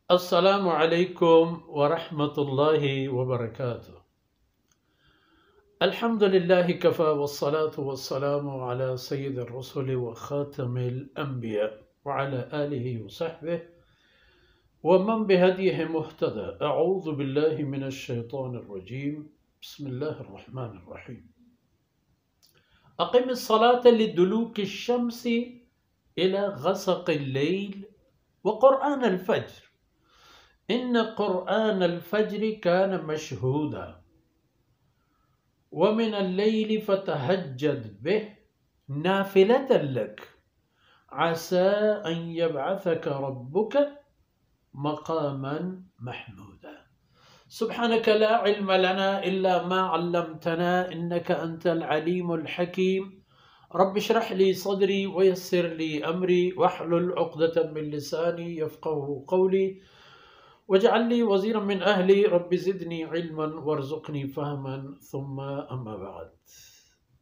السلام عليكم ورحمة الله وبركاته. الحمد لله كفى والصلاة والسلام على سيد الرسل وخاتم الأنبياء وعلى آله وصحبه ومن بهديه مهتدى. أعوذ بالله من الشيطان الرجيم. بسم الله الرحمن الرحيم. أقم الصلاة لدلوك الشمس إلى غسق الليل وقرآن الفجر إن قرآن الفجر كان مشهودا ومن الليل فتهجد به نافلة لك عسى أن يبعثك ربك مقاما محمودا. سبحانك لا علم لنا إلا ما علمتنا إنك أنت العليم الحكيم. رب اشرح لي صدري ويسر لي أمري واحلل عقدة من لساني يفقه قولي واجعل لي وزيرا من أهلي رب زدني علما وارزقني فهما ثم أما بعد.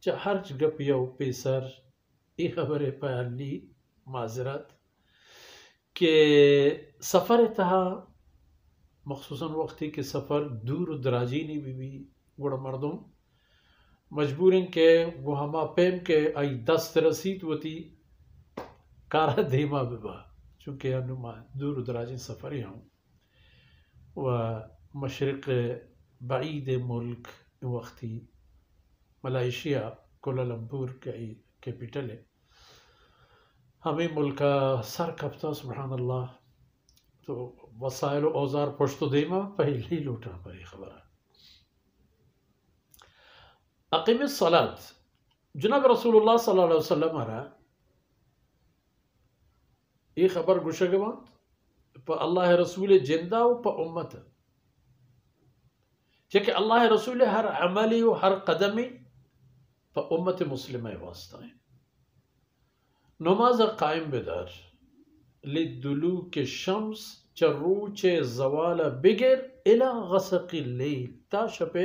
هرچ گپ یو پیسر ای خبر پہلی معذرت کہ سفر تہا مخصوصاً وقتی کہ سفر دور و دراجی نہیں بھی گوڑا مردم مجبورن کہ وہ ہما پیم کے آئی دست رسید ہوتی کارا دیما ببا چونکہ انو دور و دراجی سفری ہوں و مشرق بعید ملک وقتی ملائیشیا کولالمپور کی کیپٹل ہے ہمیں ملکہ سر کپتا سبحان اللہ تو وسائل و اوزار پشتو دیما پہلی لوٹا پری خبر اقیم الصلاة جناب رسول اللہ صلی اللہ علیہ وسلم آرہا یہ خبر گوشگوان پا اللہ رسول جندہ و پا امت چکہ اللہ رسول ہر عملی و ہر قدمی پا امت مسلمہ واسطہ ہیں. نماز قائم بدار لدلوک الشمس چروچ زوال بگر الى غسق اللیل تا شپ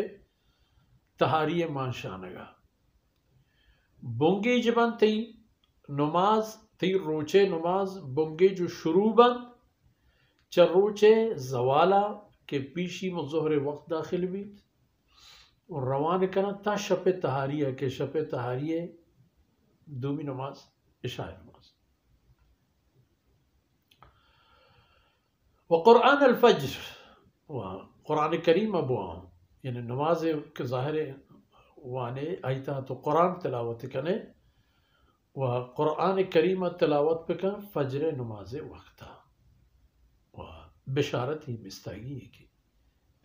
تہاری مانشانگا بونگی جبان تی نماز تی روچے نماز بونگی جو شروع بند چروچے زوالا کے پیشی مظہر وقت داخل بیت اور روان کنا تا شپ تہاریہ کے شپ تہاریہ دومی نماز عشاء نماز وقرآن الفجر و قرآن کریم ابوان یعنی نماز کے ظاہر وانے آئیتا تو قرآن تلاوت کنے و قرآن کریم تلاوت پکن فجر نماز وقتا بشارت ہی مستاگی ہے کہ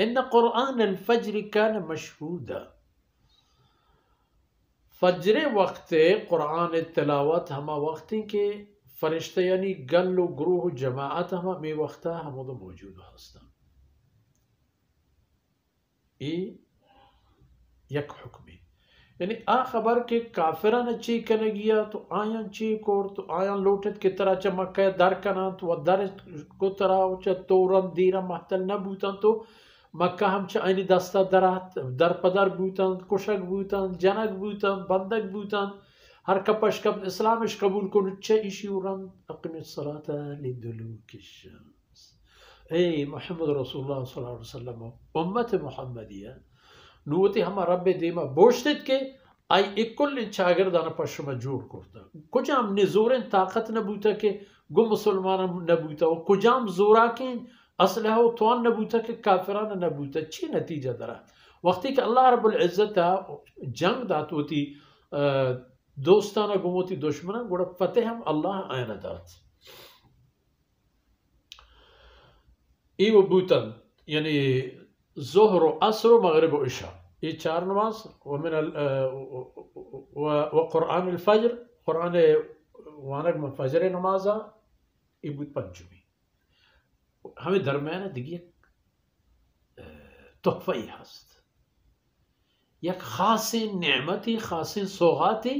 ان قرآن الفجر کان مشہودا فجر وقت قرآن تلاوت ہما وقتی کے فرشتہ یعنی گل و گروہ جماعت ہما میں وقتا ہما دو موجود ہستا یک حکمی یعنی آ خبر کے کافران چی کنے گیا تو آیاں چی کور تو آیاں لوٹت کی طرح چا مکہ در کنان تو در کو طرح چا تورن دیرن محتل نبوتن تو مکہ ہم چا آئینی دستا در پدر بوتن کشک بوتن جنک بوتن بندک بوتن ہر کپش کب اسلامش قبول کنو چا ایشی ورن اقم الصلاة لدلوک الشمس. اے محمد رسول اللہ صلی اللہ علیہ وسلم امت محمدیہ نوتی ہما رب دیما بوشتت کے آئی اکل چاگردانا پشما جوڑ کرتا کجام نزورن طاقت نبوتا کہ گو مسلمان نبوتا و کجام زورا کے اسلحہ و توان نبوتا کہ کافران نبوتا چی نتیجہ درا وقتی کہ اللہ رب العزت جنگ دات ہوتی دوستانا گموتی دشمنا گوڑا فتح ہم اللہ آئین دات ایو بوتن یعنی ظہر و عصر و مغرب و عشاء یہ چار نماز وقرآن الفجر قرآن وانک من فجر نمازا یہ بود پنجمی ہمیں درمیان دیگی تحفہ ہست یک خاص نعمتی خاص سوغاتی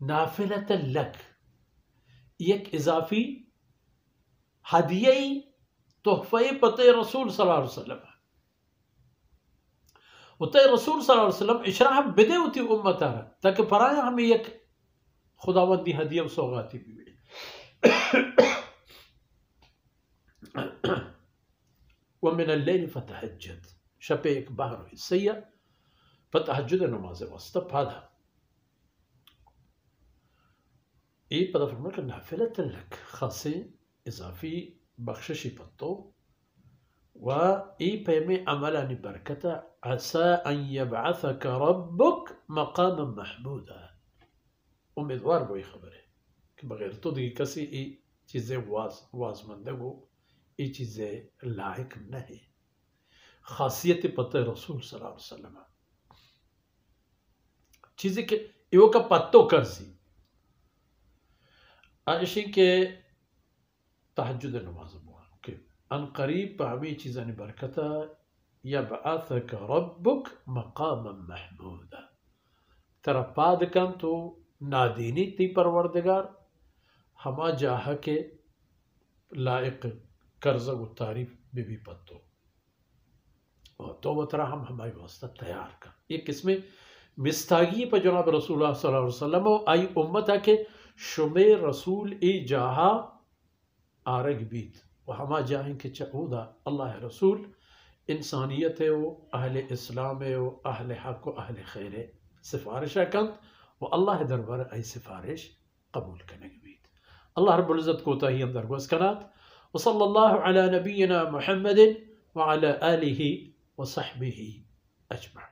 نافلت لک یک اضافی ہدیہی تحفہ پتہ رسول صلی اللہ علیہ وسلم وتے رسول صلی اللہ علیہ وسلم اشراح بدے ہوتی امت آرہا تاکہ پرایا ہمیں یک خداوندی ہدیہ و سوغاتی بھی ومن اللیل فتہجد، شب ایک باہر حصیہ فتہجد نماز واسطہ پھادا ای پدا فرمائے کہ نافلت لک خاصی اضافی بخششی پتو و ای پیمی عملانی برکتا عسى ان یبعثک ربک مقاما محمودا، امیدوار کوئی خبر ہے کہ بغیر تو دیگه کسی ای چیزیں وازمندگو ای چیزیں لائق نہیں، خاصیت پتہ رسول صلی اللہ علیہ وسلم چیزیں کہ ایو کا پتو کرسی آئشی کے تحجد نماز بوان کہ ان قریب پہ ہمیں چیزیں برکتا یبعثک ربک مقاما محمودا، ترا پاد کن تو نادینی تی پروردگار ہما جاہا کے لائق کرزہ و تعریف بھی پتو تو بطرہ ہم ہماری واسطہ تیار کر۔ یہ قسم مستاگی پہ جناب رسول اللہ صلی اللہ علیہ وسلم آئی امت ہے کہ شمیر رسول ای جاہا آرگ بیت و ہما جاہیں کہ چعودا اللہ رسول انسانیت ہے و اہل اسلام ہے و اہل حق و اہل خیر ہے سفارش کند و اللہ دربار ای سفارش قبول کرنے بیت۔ اللہ رب العزت کو تاہی اندر گوز کنات وصلی اللہ علی نبینا محمد وعلى آلہ وصحبہ اجمعین۔